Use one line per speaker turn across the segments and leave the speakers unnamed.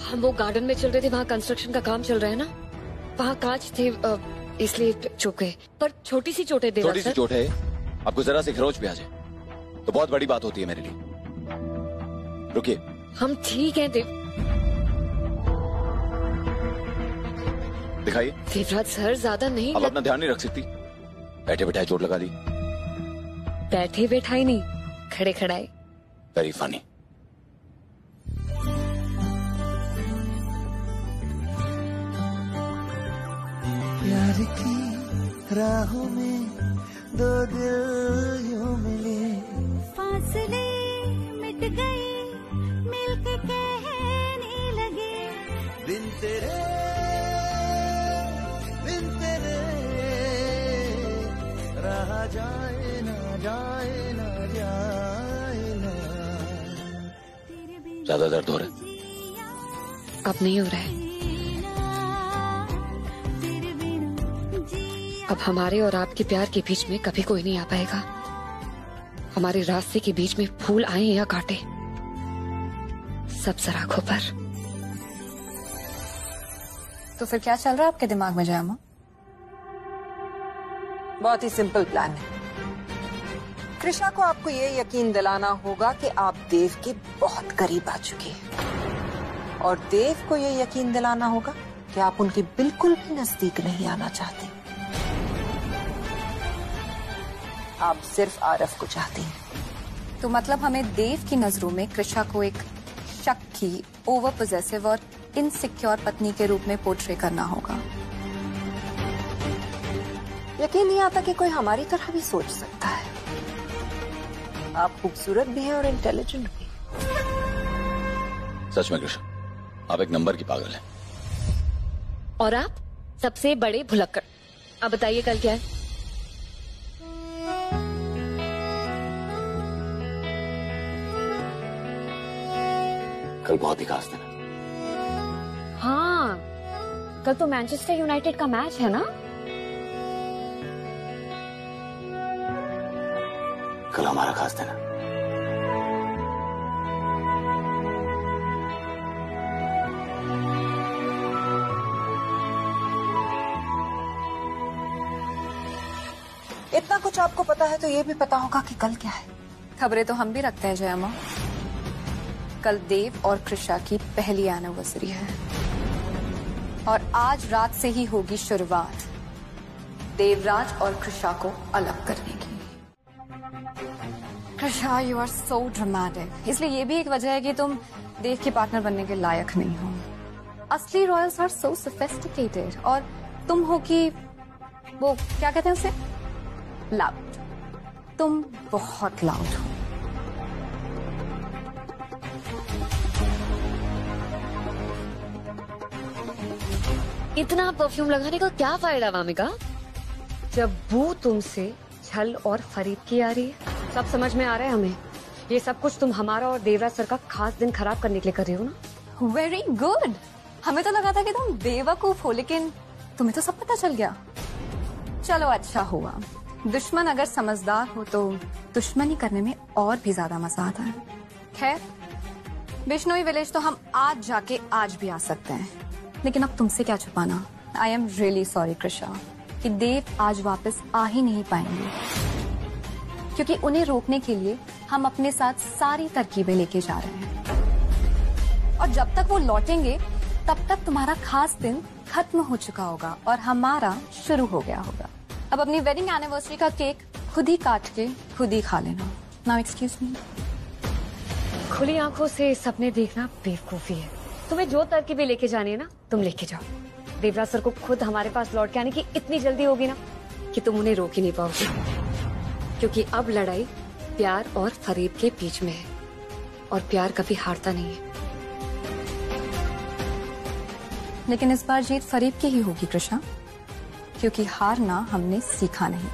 हम वो गार्डन में चल रहे थे, वहाँ कंस्ट्रक्शन का काम चल रहा है ना, वहाँ कांच थे इसलिए चुप गए। पर छोटी सी चोट है देवा सर।
छोटी सी चोट है, आपको जरा से खरोच भी आ जाए तो बहुत बड़ी बात होती है मेरे लिए। रुकिए।
हम ठीक हैं
दिखाइए।
देवराज सर ज्यादा नहीं।
अब अपना ध्यान नहीं रख सकती, बैठे बैठाए चोट लगा दी।
बैठे बैठाई नहीं, खड़े खड़ाए।
Very funny.
प्यार की राहों में दो दिल यूं मिले, फासले मिट गए, मिलके कहने लगे, बिन तेरे रहा जाए ना जाए ना जाए ना।
ज्यादा दर्द हो रहा है?
अब नहीं हो रहा है। अब हमारे और आपके प्यार के बीच में कभी कोई नहीं आ पाएगा। हमारे रास्ते के बीच में फूल आए या काटे, सब सराखों पर।
तो फिर क्या चल रहा है आपके दिमाग में जयामा?
बहुत ही सिंपल प्लान है। कृष्णा को आपको ये यकीन दिलाना होगा कि आप देव के बहुत करीब आ चुके हैं, और देव को ये यकीन दिलाना होगा कि आप उनके बिल्कुल भी नजदीक नहीं आना चाहते। आप सिर्फ आरफ को चाहते हैं।
तो मतलब हमें देव की नजरों में कृष्णा को एक शक्की, ओवर पोजेसिव और इनसिक्योर पत्नी के रूप में पोर्ट्रे करना होगा।
यकीन नहीं आता कि कोई हमारी तरह भी सोच सकता है। आप खूबसूरत भी हैं और इंटेलिजेंट भी।
सच में कृष्ण, आप एक नंबर की पागल हैं।
और आप सबसे बड़े भुलक्कड़। अब बताइए कल क्या है?
कल बहुत ही खास दिन है।
हाँ, कल तो मैनचेस्टर यूनाइटेड का मैच है ना?
कल हमारा खास दिन है।
इतना कुछ आपको पता है तो ये भी पता होगा कि कल क्या है।
खबरें तो हम भी रखते हैं जयामा। कल देव और कृष्णा की पहली एनिवर्सरी है, और आज रात से ही होगी शुरुआत देवराज और कृष्णा को अलग करने की। Krishna, you are so dramatic. इसलिए ये भी एक वजह है कि तुम देव के पार्टनर बनने के लायक नहीं हो। असली रॉयल्स आर सो सोफिस्टिकेटेड, और तुम हो कि वो क्या कहते हैं उसे, लाउड। तुम बहुत लाउड हो।
इतना परफ्यूम लगाने का क्या फायदा वामिका, जब बू तुमसे छल और फरीब की आ रही है। सब समझ में आ रहा है हमें। ये सब कुछ तुम हमारा और देवराज सर का खास दिन खराब करने के लिए कर रही हो ना।
Very good. हमें तो लगा था कि तुम बेवकूफ हो, लेकिन तुम्हें तो सब पता चल गया। चलो अच्छा हुआ। दुश्मन अगर समझदार हो तो दुश्मनी करने में और भी ज्यादा मजा आता है। खैर, बिश्नोई विलेज तो हम आज जाके आज भी आ सकते हैं, लेकिन अब तुमसे क्या छुपाना। I am really sorry Krishna कि देव आज वापस आ ही नहीं पाएंगे, क्योंकि उन्हें रोकने के लिए हम अपने साथ सारी तरकीबें लेके जा रहे हैं। और जब तक वो लौटेंगे तब तक तुम्हारा खास दिन खत्म हो चुका होगा और हमारा शुरू हो गया होगा। अब अपनी वेडिंग एनिवर्सरी का केक खुद ही काट के खुद ही खा लेना। Now excuse me.
खुली आंखों से सपने देखना बेवकूफी है। तुम्हें जो तरकीबें लेके जानी है ना, तुम लेके जाओ। देवराज सर को खुद हमारे पास लौट के आने की इतनी जल्दी होगी ना कि तुम उन्हें रोक ही नहीं पाओगे, क्योंकि अब लड़ाई प्यार और फरीब के बीच में है, और प्यार कभी हारता नहीं है।
लेकिन इस बार जीत फरीब की ही होगी कृष्णा, क्योंकि हारना हमने सीखा नहीं।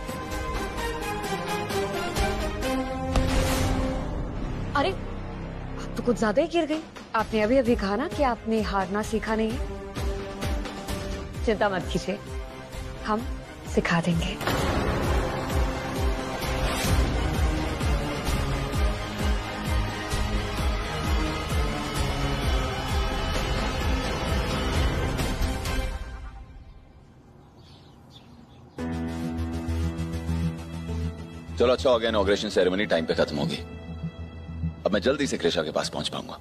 अरे आप तो कुछ ज्यादा ही गिर गई। आपने अभी अभी कहा ना कि आपने हारना सीखा नहीं है। चिंता मत कीजिए, हम सिखा देंगे।
चलो अच्छा हो गया, इनॉग्रेशन सेरेमनी टाइम पे खत्म होगी। अब मैं जल्दी से कृषा के पास पहुंच पाऊंगा।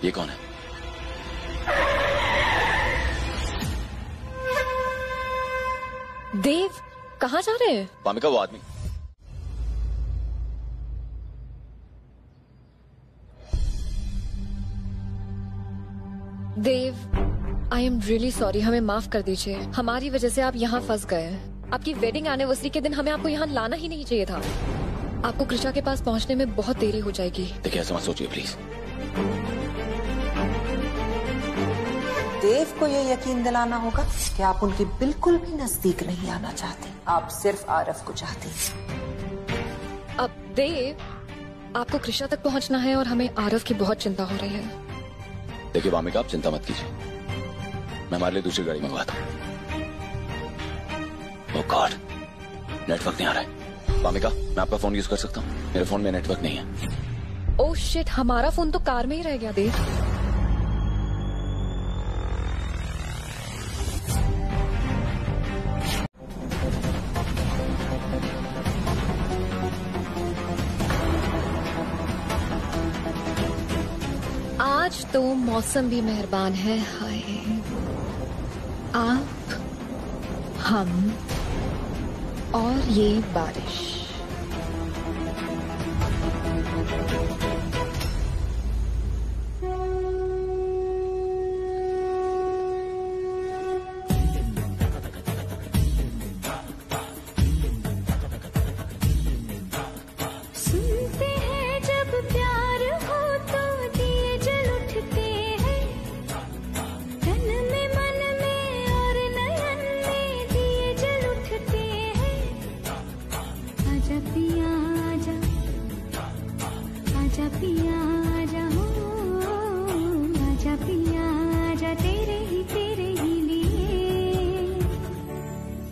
ये कौन है?
देव, कहाँ जा रहे हैं?
वामिका, वो आदमी।
देव, आई एम रियली सॉरी, हमें माफ कर दीजिए। हमारी वजह से आप यहाँ फंस गए। आपकी वेडिंग एनिवर्सरी के दिन हमें आपको यहाँ लाना ही नहीं चाहिए था। आपको कृषा के पास पहुँचने में बहुत देरी हो जाएगी।
देखिए, ऐसा मत सोचिए प्लीज।
देव को ये यकीन दिलाना होगा कि आप उनकी बिल्कुल भी नजदीक नहीं आना चाहते, आप सिर्फ आरफ को चाहते हैं।
अब देव, आपको कृषा तक पहुँचना है और हमें आरफ की बहुत चिंता हो रही है।
देखिए वामिका, आप चिंता मत कीजिए, मैं हमारे लिए दूसरी गाड़ी मंगवाता हूँ। ओह गॉड, नेटवर्क नहीं आ रहा है। वामिका, मैं आपका फोन यूज कर सकता हूँ? मेरे फोन में नेटवर्क नहीं है।
ओह शिट, हमारा फोन तो कार में ही रह गया देव। आज तो मौसम भी मेहरबान है। हाय, आप, हम और ये बारिश।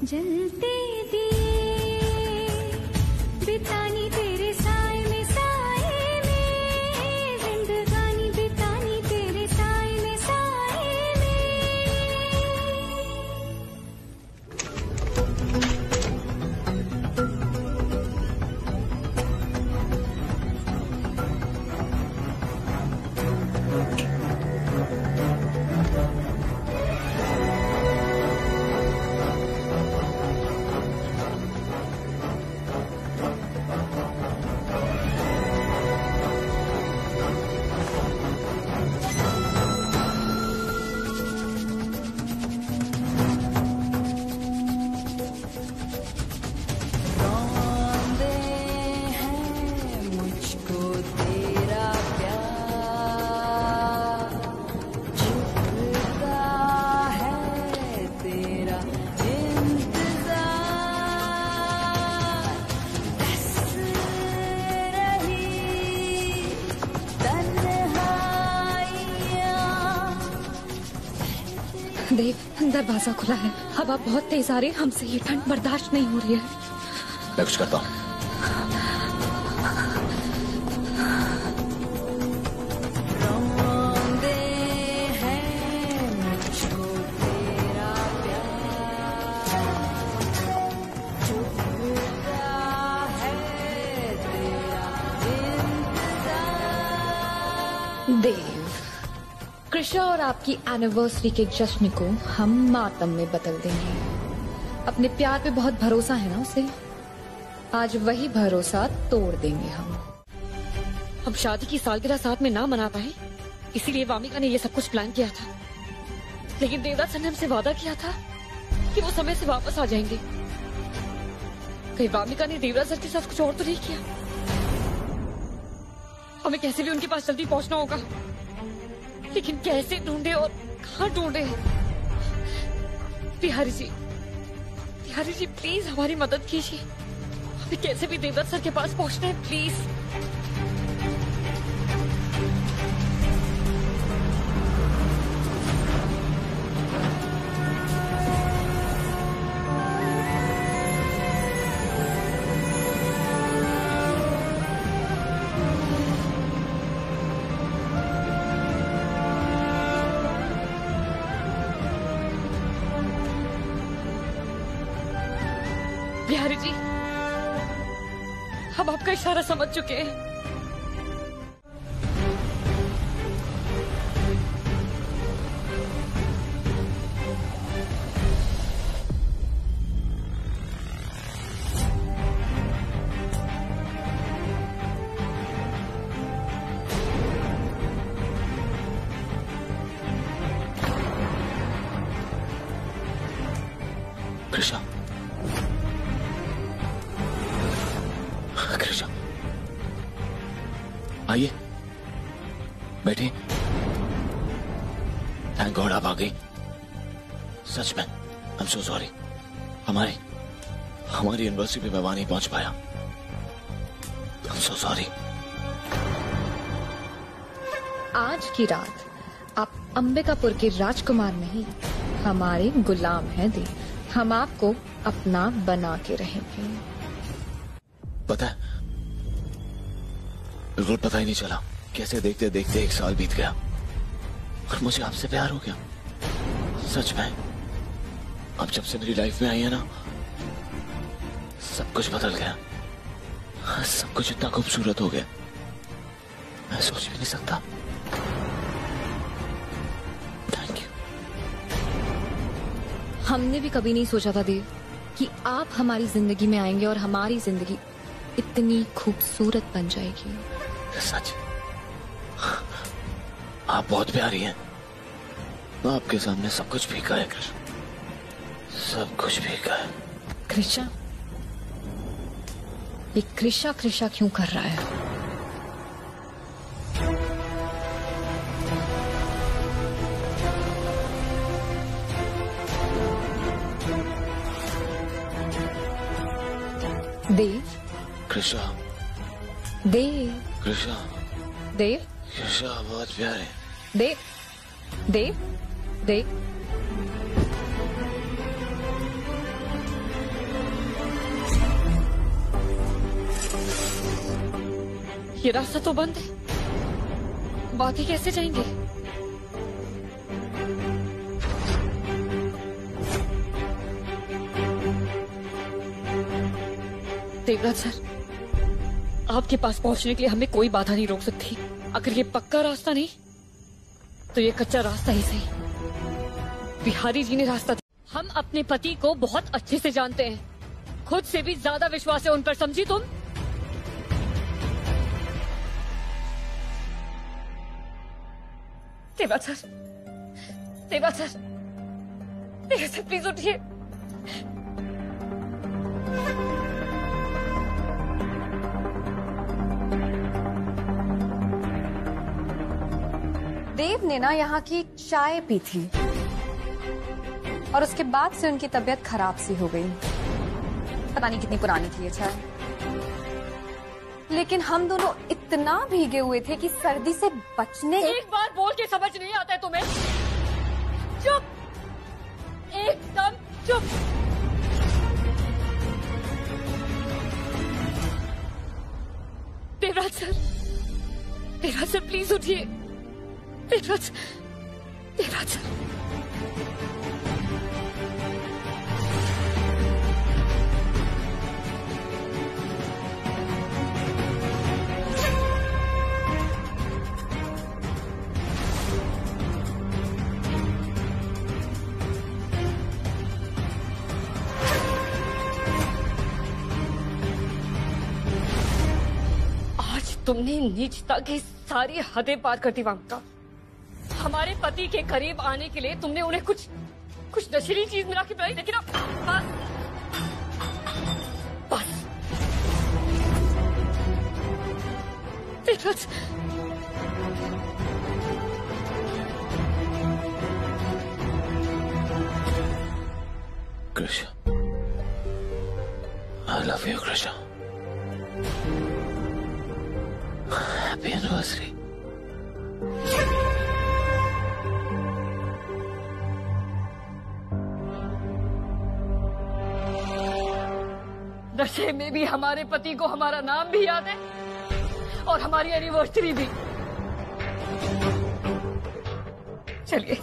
जलते दिए बितानी तेरे साए में, साए में जिंदगानी बितानी तेरे साए में, साए में।
देव, दरवाजा खुला है, हवा बहुत तेज आ रही है, हमसे ये ठंड बर्दाश्त नहीं हो रही है।
मैं कुछ करता हूँ।
देव, कृषा और आपकी एनिवर्सरी के जश्न को हम मातम में बदल देंगे। अपने प्यार पे बहुत भरोसा है ना उसे, आज वही भरोसा तोड़ देंगे हम शादी की सालगिरह साथ में ना मना पाए, इसीलिए वामिका ने ये सब कुछ प्लान किया था। लेकिन देवराज सर ने हमसे वादा किया था कि वो समय से वापस आ जाएंगे। कहीं वामिका ने देवराज सर के साथ कुछ और तो नहीं किया? हमें कैसे भी उनके पास जल्दी पहुंचना होगा, लेकिन कैसे ढूंढे और कहाँ ढूंढे? बिहारी जी प्लीज हमारी मदद कीजिए, हमें कैसे भी देवराज सर के पास पहुंचना है, प्लीज।
बिहारी जी, हम आपका इशारा समझ चुके हैं।
कृषा, कृषा, आइए बैठिए। थैंक गॉड आप आ गई। सच में आई एम सो सॉरी। हमारी यूनिवर्सिटी पे मैं वहां नहीं पहुंच पाया। I am so sorry.
आज की रात आप अंबिकापुर के राजकुमार नहीं, हमारे गुलाम हैं देव। हम आपको अपना बना के रहेंगे।
पता है, बिल्कुल पता ही नहीं चला कैसे देखते देखते 1 साल बीत गया और मुझे आपसे प्यार हो गया। सच में अब जब से मेरी लाइफ में आई है ना, सब कुछ बदल गया। सब कुछ इतना खूबसूरत हो गया, मैं सोच भी नहीं सकता। Thank you.
हमने भी कभी नहीं सोचा था देव कि आप हमारी जिंदगी में आएंगे और हमारी जिंदगी इतनी खूबसूरत बन जाएगी।
सच, आप बहुत प्यारी हैं। आपके सामने सब कुछ फीका है कृष्ण, सब कुछ फीका है।
कृषा, ये कृषा कृषा क्यों कर रहा है? देव,
कृषा,
देव,
कृषा,
देव,
कृषा बहुत प्यारे।
देव, देव, देव।
ये रास्ता तो बंद है, बाकी कैसे जाएंगे? देवराज सर, आपके पास पहुंचने के लिए हमें कोई बाधा नहीं रोक सकती। अगर ये पक्का रास्ता नहीं तो ये कच्चा रास्ता ही सही। बिहारी जी ने रास्ता दिया। हम अपने पति को बहुत अच्छे से जानते हैं, खुद से भी ज्यादा विश्वास है उन पर, समझी तुम? Devraj sir, Devraj sir, Devraj sir please उठिए।
देव ने ना यहाँ की चाय पी थी और उसके बाद से उनकी तबीयत खराब सी हो गई। पता नहीं कितनी पुरानी थी ये चाय, लेकिन हम दोनों इतना भीगे हुए थे कि सर्दी से बचने।
एक बार बोल के समझ नहीं आता है तुम्हें? चुप, एकदम चुप। Devraj sir, Devraj sir please उठिए। देवराज, देवराज सर। तुमने नीचता की सारी हदें पार कर दी वामिका। हमारे पति के करीब आने के लिए तुमने उन्हें कुछ नशीली चीज मिला के पिलाई, लेकिन अब बस बस।
Krishna, I love you, Krisha. Happy anniversary.
नशे में भी हमारे पति को हमारा नाम भी याद है और हमारी एनिवर्सरी भी। चलिए।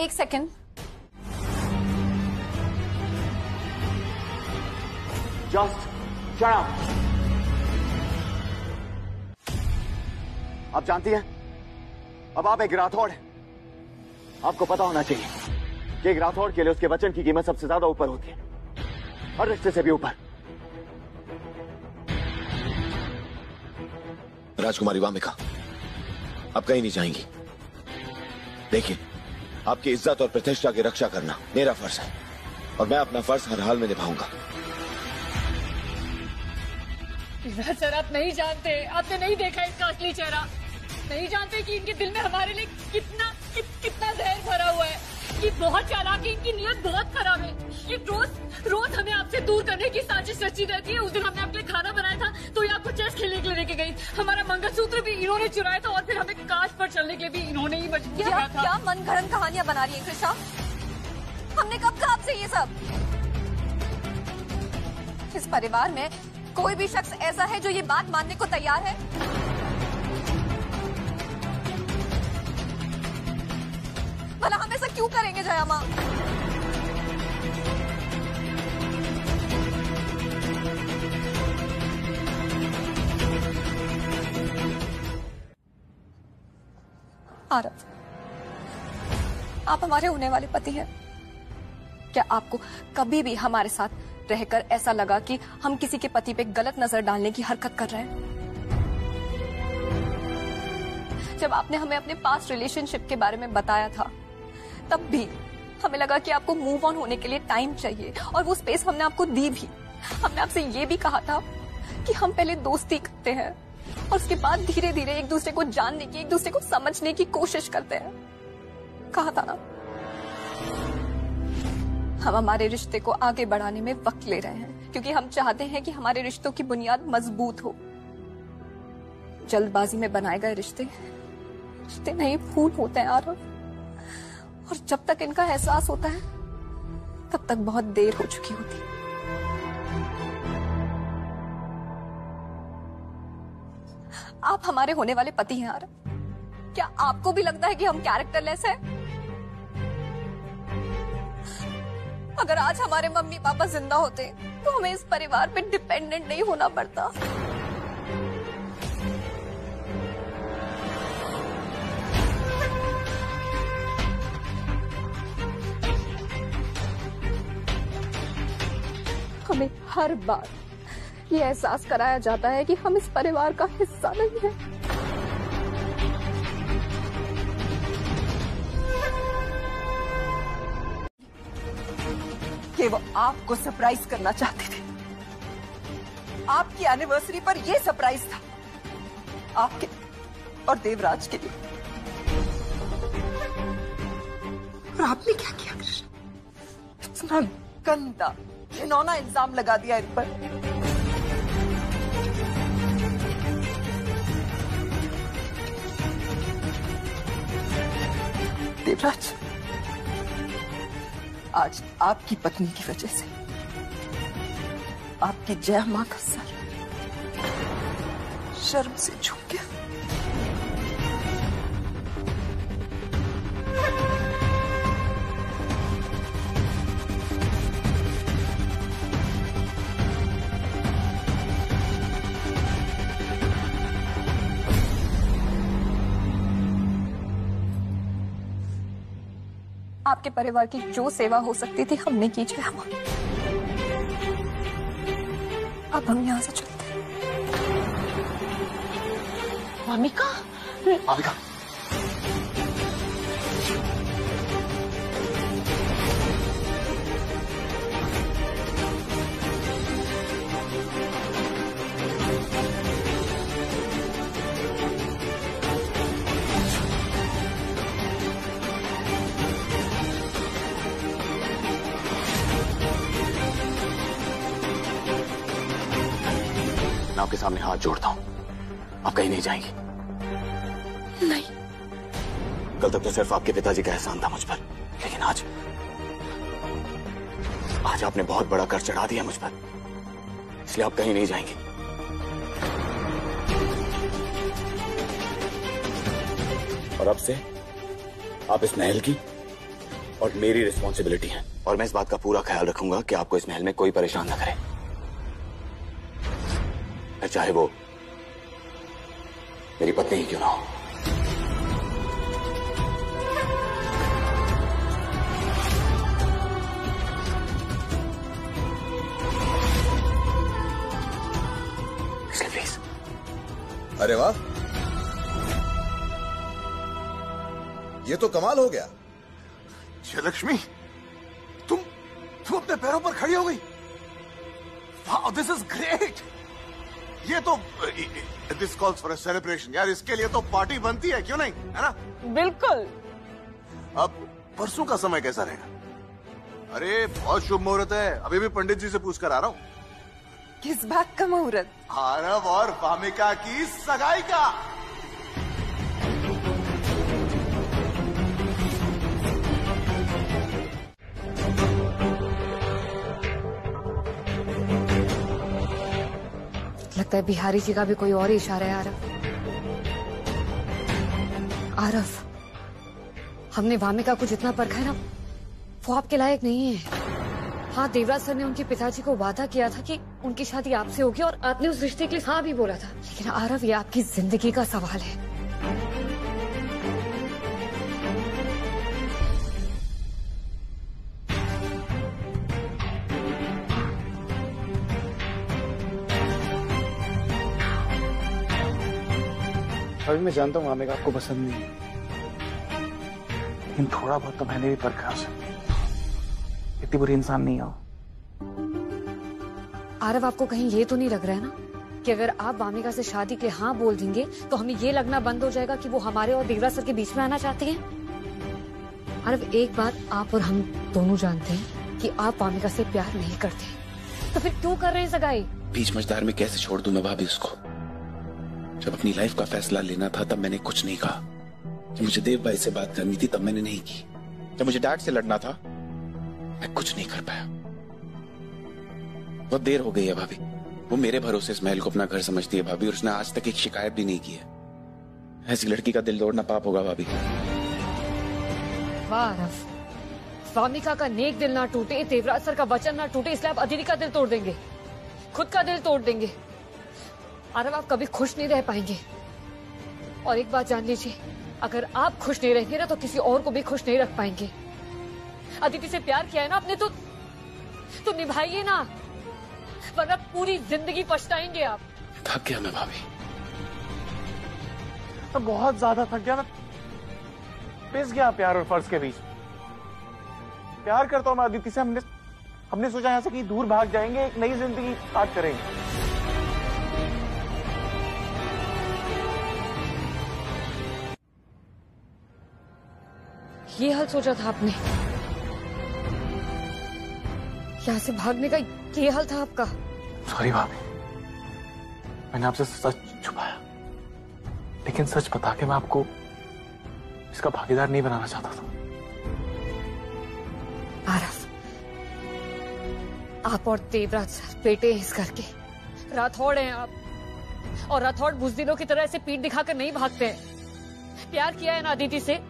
एक सेकंड।
Just shut up. आप जानती हैं, अब आप एक राठौड़ हैं। आपको पता होना चाहिए कि एक राठौड़ के लिए उसके वचन की कीमत सबसे ज्यादा ऊपर होती है, हर रिश्ते से भी ऊपर। राजकुमारी वामिका, आप कहीं नहीं जाएंगी। देखिए, आपकी इज्जत और प्रतिष्ठा की रक्षा करना मेरा फर्ज है और मैं अपना फर्ज हर हाल में निभाऊंगा।
सर, आप नहीं जानते, आपने नहीं देखा इसका असली चेहरा, नहीं जानते कि इनके दिल में हमारे लिए कितना जहर भरा हुआ है। ये बहुत चालाक है, इनकी नीयत बहुत खराब है। ये रोज हमें आपसे दूर करने की साजिश रची रहती है। उस दिन हमने आपके लिए खाना बनाया था तो ये आपको चेस खेलने के लिए लेके गई। हमारा मंगलसूत्र भी इन्होंने चुराया था और फिर हमें कांच पर चलने के लिए भी इन्होंने ही मजबूर किया था।
क्या मनगढ़ंत कहानियां बना रही है कृषा? हमने कब कहा आपसे ये सब? इस परिवार में कोई भी शख्स ऐसा है जो ये बात मानने को तैयार है? भला हम ऐसा क्यों करेंगे जया माँ? आरव, आप हमारे होने वाले पति हैं। क्या आपको कभी भी हमारे साथ रहकर ऐसा लगा कि हम किसी के पति पे गलत नजर डालने की हरकत कर रहे हैं? जब आपने हमें अपने पास्ट रिलेशनशिप के बारे में बताया था, तब भी हमें लगा कि आपको मूव ऑन होने के लिए टाइम चाहिए और वो स्पेस हमने आपको दी भी। हमने आपसे ये भी कहा था कि हम पहले दोस्ती करते हैं और उसके बाद धीरे धीरे एक दूसरे को जानने की, एक दूसरे को समझने की कोशिश करते हैं। कहा था ना? हम हमारे रिश्ते को आगे बढ़ाने में वक्त ले रहे हैं क्योंकि हम चाहते हैं कि हमारे रिश्तों की बुनियाद मजबूत हो। जल्दबाजी में बनाए गए रिश्ते नहीं, फूल होते हैं आरव, और जब तक इनका एहसास होता है तब तक बहुत देर हो चुकी होती है। आप हमारे होने वाले पति हैं आरव। क्या आपको भी लगता है कि हम कैरेक्टरलेस हैं? अगर आज हमारे मम्मी पापा जिंदा होते तो हमें इस परिवार पे डिपेंडेंट नहीं होना पड़ता। हमें हर बार ये एहसास कराया जाता है कि हम इस परिवार का हिस्सा नहीं है।
कि वो आपको सरप्राइज करना चाहते थे। आपकी एनिवर्सरी पर ये सरप्राइज था, आपके और देवराज के लिए। और आपने क्या किया कृष्ण? इतना गंदा घिनौना इल्जाम लगा दिया इन पर। देवराज, आज आपकी पत्नी की वजह से आपकी जया मां का सर शर्म से झुक गया।
आपके परिवार की जो सेवा हो सकती थी हमने की जया मां। अब हम यहाँ से चलते हैं।
वामिका,
वामिका, मैं आपके सामने हाथ जोड़ता हूं, आप कहीं नहीं जाएंगी।
नहीं,
कल तक तो सिर्फ आपके पिताजी का एहसान था मुझ पर, लेकिन आज आपने बहुत बड़ा कर चढ़ा दिया मुझ पर, इसलिए आप कहीं नहीं जाएंगे। और अब से आप इस महल की और मेरी रिस्पॉन्सिबिलिटी है, और मैं इस बात का पूरा ख्याल रखूंगा कि आपको इस महल में कोई परेशान ना करे, फिर चाहे वो मेरी पत्नी ही क्यों ना हो। इसलिए प्लीज।
अरे वाह, ये तो कमाल हो गया।
जयलक्ष्मी, तुम अपने पैरों पर खड़ी हो गई। वाह, दिस इज ग्रेट। ये तो this calls for a celebration यार। इसके लिए तो पार्टी बनती है, क्यों नहीं, है ना?
बिल्कुल।
अब परसों का समय कैसा रहेगा? अरे बहुत शुभ मुहूर्त है, अभी भी पंडित जी से पूछ कर आ रहा हूँ।
किस बात का मुहूर्त?
आरव और वामिका की सगाई का।
लगता है बिहारी जी का भी कोई और ही इशारा है। आरव, हमने वामिका को जितना परखा है ना, वो आपके लायक नहीं है। हाँ, देवराज सर ने उनके पिताजी को वादा किया था कि उनकी शादी आपसे होगी, और आपने उस रिश्ते के लिए हाँ भी बोला था। लेकिन आरव, ये आपकी जिंदगी का सवाल है।
अभी मैं जानता हूँ वामिका आपको पसंद नहीं है, लेकिन थोड़ा बहुत तो मैंने भी परखा उसे। इतनी बुरी इंसान नहीं हो।
आरव, आपको कहीं ये तो नहीं लग रहा है ना कि अगर आप वामिका से शादी के हाँ बोल देंगे तो हमें ये लगना बंद हो जाएगा कि वो हमारे और देवराज सर के बीच में आना चाहते हैं? आरव, एक बात आप और हम दोनों जानते हैं कि आप वामिका से प्यार नहीं करते, तो फिर क्यों कर रहे हैं सगाई?
बीच मझधार में कैसे छोड़ दूं मैं भाभी उसको? जब अपनी लाइफ का फैसला लेना था तब मैंने कुछ नहीं कहा। जब मुझे देव भाई से बात करनी थी तब मैंने नहीं की। जब मुझे डैड से लड़ना था मैं कुछ नहीं कर पाया। बहुत देर हो गई है भाभी। वो मेरे भरोसे इस महल को अपना घर समझती है भाभी, और उसने आज तक एक शिकायत भी नहीं की है। ऐसी लड़की का दिल तोड़ना पाप होगा भाभी।
वाह आरव, वामिका का नेक दिल ना टूटे, देवराज सर का वचन ना टूटे, इसलिए आप अदिति का दिल तोड़ देंगे, खुद का दिल तोड़ देंगे। आरव, आप कभी खुश नहीं रह पाएंगे। और एक बात जान लीजिए, अगर आप खुश नहीं रहेंगे ना तो किसी और को भी खुश नहीं रख पाएंगे। अदिति से प्यार किया है ना आपने, तो निभाइए ना, वरना पूरी जिंदगी पछताएंगे आप।
थक गया मैं भाभी।
तो बहुत ज्यादा थक गया, मैं पिस गया प्यार और फर्ज के बीच। प्यार करता हूं मैं अदिति से। हमने सोचा यहां से कहीं दूर भाग जाएंगे, एक नई जिंदगी स्टार्ट करेंगे।
ये हाल सोचा था आपने? यहाँ से भागने का ये हाल था आपका?
सॉरी भाभी, मैंने आपसे सच छुपाया, लेकिन सच बता के मैं आपको इसका भागीदार नहीं बनाना चाहता था।
आरव, आप और देवराज सर बेटे हैं इस घर के, राठौड़ हैं आप, और राठौड़ बुजदिलों की तरह ऐसे पीठ दिखाकर नहीं भागते हैं। प्यार किया है ना अदिति से,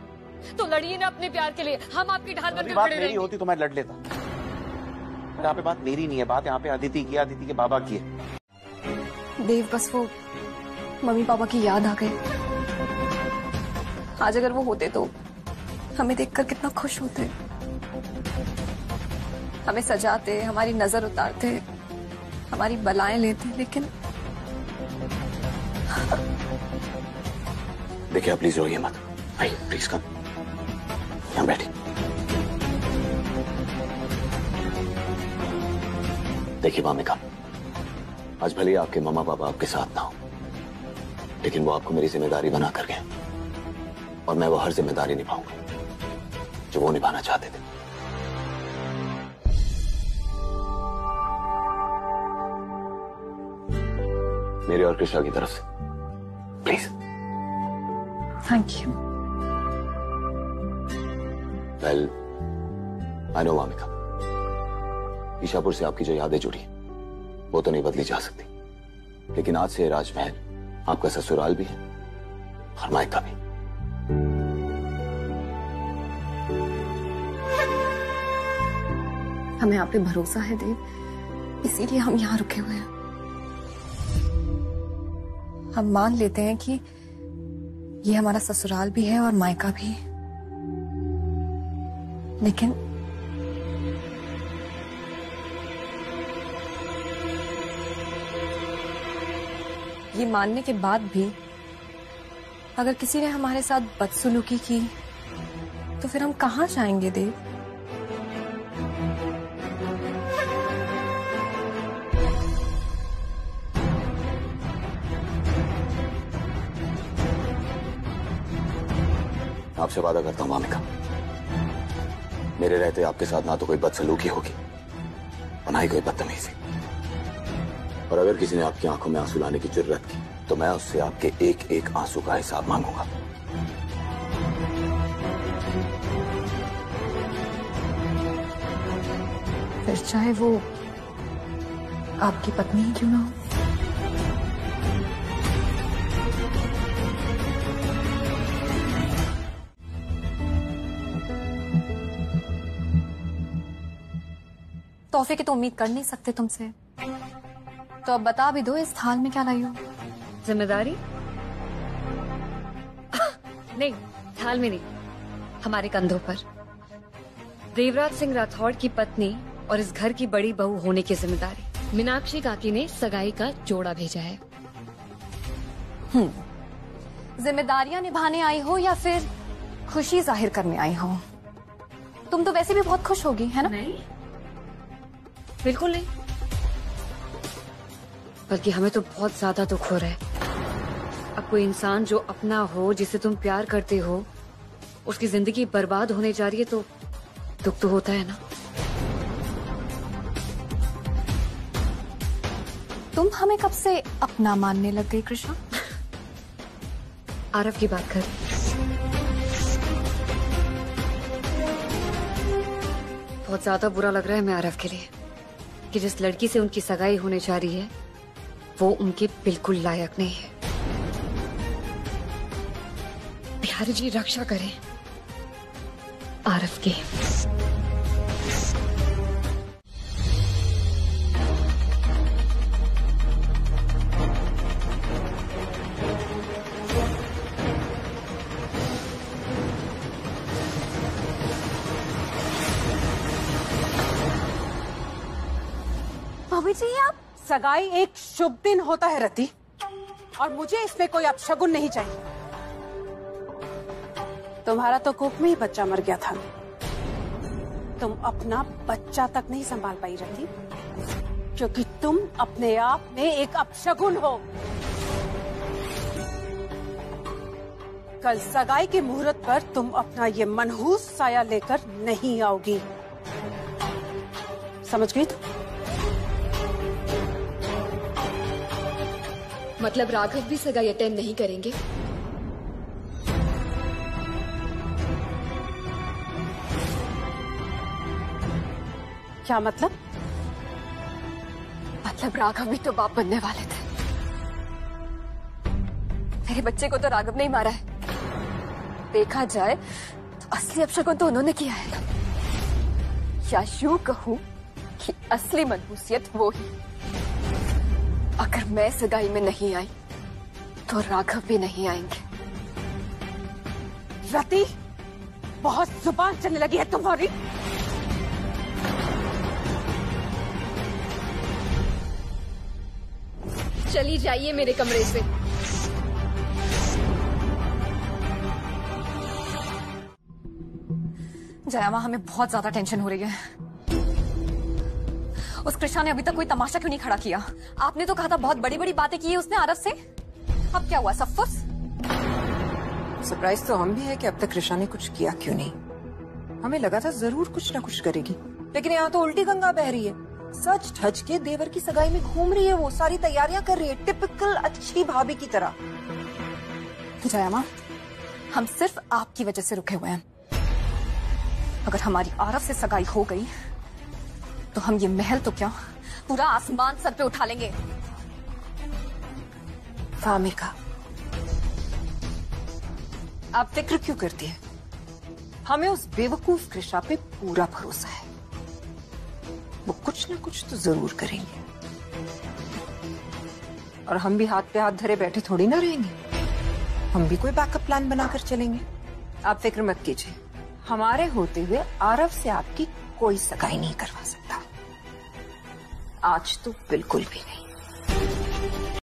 तो लड़िए ना अपने प्यार के लिए। हम आपकी ढाल बनकर खड़े रहेंगे।
होती तो मैं लड़ लेता। यहाँ पे बात मेरी नहीं है, बात यहाँ पे अदिति की, अदिति के बाबा की है।
देव, बस वो मम्मी पापा की याद आ गई। आज अगर वो होते तो हमें देखकर कितना खुश होते, हमें सजाते, हमारी नजर उतारते, हमारी बलाएं लेते। लेकिन
देखिए, आप प्लीज रोइए मत। आइए प्लीज कम, यहाँ बैठिए। देखिए वामिका, आज भले आपके मामा पापा आपके साथ ना हो, लेकिन वो आपको मेरी जिम्मेदारी बना कर गए, और मैं वो हर जिम्मेदारी निभाऊंगा जो वो निभाना चाहते थे। मेरे और कृष्णा की तरफ से please.
Thank you.
Well, I know Wamiqa, Ishapur से आपकी जो यादें जुड़ी वो तो नहीं बदली जा सकती, लेकिन आज से राजमहल आपका ससुराल भी है और मायका भी।
हमें आप पे भरोसा है देव, इसीलिए हम यहाँ रुके हुए हैं। हम मान लेते हैं कि ये हमारा ससुराल भी है और मायका भी, लेकिन ये मानने के बाद भी अगर किसी ने हमारे साथ बदसलूकी की तो फिर हम कहाँ जाएंगे देव?
आपसे वादा करता हूं मामिका, मेरे रहते आपके साथ ना तो कोई बदसलूकी होगी और ना ही कोई बदतमीजी। और अगर किसी ने आपकी आंखों में आंसू लाने की जुर्रत की तो मैं उससे आपके एक एक आंसू का हिसाब मांगूंगा।
फिर चाहे वो आपकी पत्नी ही क्यों ना हो। तोहफे की तो उम्मीद कर नहीं सकते तुमसे, तो अब बता भी दो इस थाल में क्या लाई हो।
जिम्मेदारी? नहीं, थाल में नहीं, हमारे कंधों पर। देवराज सिंह राठौड़ की पत्नी और इस घर की बड़ी बहू होने की जिम्मेदारी
मीनाक्षी काकी ने सगाई का जोड़ा भेजा है।
जिम्मेदारियां निभाने आई हो या फिर खुशी जाहिर करने आई हो? तुम तो वैसे भी बहुत खुश होगी, है ना?
नहीं, बिल्कुल नहीं, बल्कि हमें तो बहुत ज्यादा दुख हो रहा है। अब कोई इंसान जो अपना हो, जिसे तुम प्यार करते हो, उसकी जिंदगी बर्बाद होने जा रही है तो दुख तो होता है ना।
तुम हमें कब से अपना मानने लग गई कृष्णा?
आरव की बात कर। बहुत ज्यादा बुरा लग रहा है मैं आरव के लिए कि जिस लड़की से उनकी सगाई होने जा रही है वो उनके बिल्कुल लायक नहीं है। बिहारी जी रक्षा करें आरव की।
भाभी जी, आप सगाई एक शुभ दिन होता है रति, और मुझे इसमें कोई अपशगुन नहीं चाहिए। तुम्हारा तो कोख में ही बच्चा मर गया था, तुम अपना बच्चा तक नहीं संभाल पाई रति, क्योंकि तुम अपने आप में एक अपशगुन हो। कल सगाई के मुहूर्त पर तुम अपना ये मनहूस साया लेकर नहीं आओगी, समझ गई?
मतलब राघव भी सगाई अटेंड नहीं करेंगे?
क्या मतलब?
मतलब राघव भी तो बाप बनने वाले थे। मेरे बच्चे को तो राघव ने ही मारा है। देखा जाए तो असली अपशगुन तो उन्होंने किया है, या यूं कहूं कि असली मनहूसियत वो ही। अगर मैं सगाई में नहीं आई तो राघव भी नहीं आएंगे।
रति, बहुत जुबान चलने लगी है तुम्हारी।
चली जाइए मेरे कमरे से।
जयामा, हमें बहुत ज्यादा टेंशन हो रही है। उस कृष्णा ने अभी तक कोई तमाशा क्यों नहीं खड़ा किया? आपने तो कहा था बहुत बड़ी बड़ी बातें की है उसने आरव से। अब क्या हुआ? सब फुस?
सरप्राइज तो हम भी है कि अब तक कृष्णा ने कुछ किया क्यों नहीं। हमें लगा था जरूर कुछ ना कुछ करेगी, लेकिन यहाँ तो उल्टी गंगा बह रही है। सच धज के देवर की सगाई में घूम रही है, वो सारी तैयारियां कर रही है, टिपिकल अच्छी भाभी की तरह।
जयामा, हम सिर्फ आपकी वजह से रुके हुए हैं। अगर हमारी आरव से सगाई हो गई तो हम ये महल तो क्या पूरा आसमान सर पे उठा लेंगे।
फामिका, आप फिक्र क्यों करती है? हमें उस बेवकूफ कृष्णा पे पूरा भरोसा है। वो कुछ ना कुछ तो जरूर करेंगे, और हम भी हाथ पे हाथ धरे बैठे थोड़ी ना रहेंगे। हम भी कोई बैकअप प्लान बनाकर चलेंगे। आप फिक्र मत कीजिए, हमारे होते हुए आरव से आपकी कोई सगाई नहीं करवा सकता, आज तो बिल्कुल भी नहीं।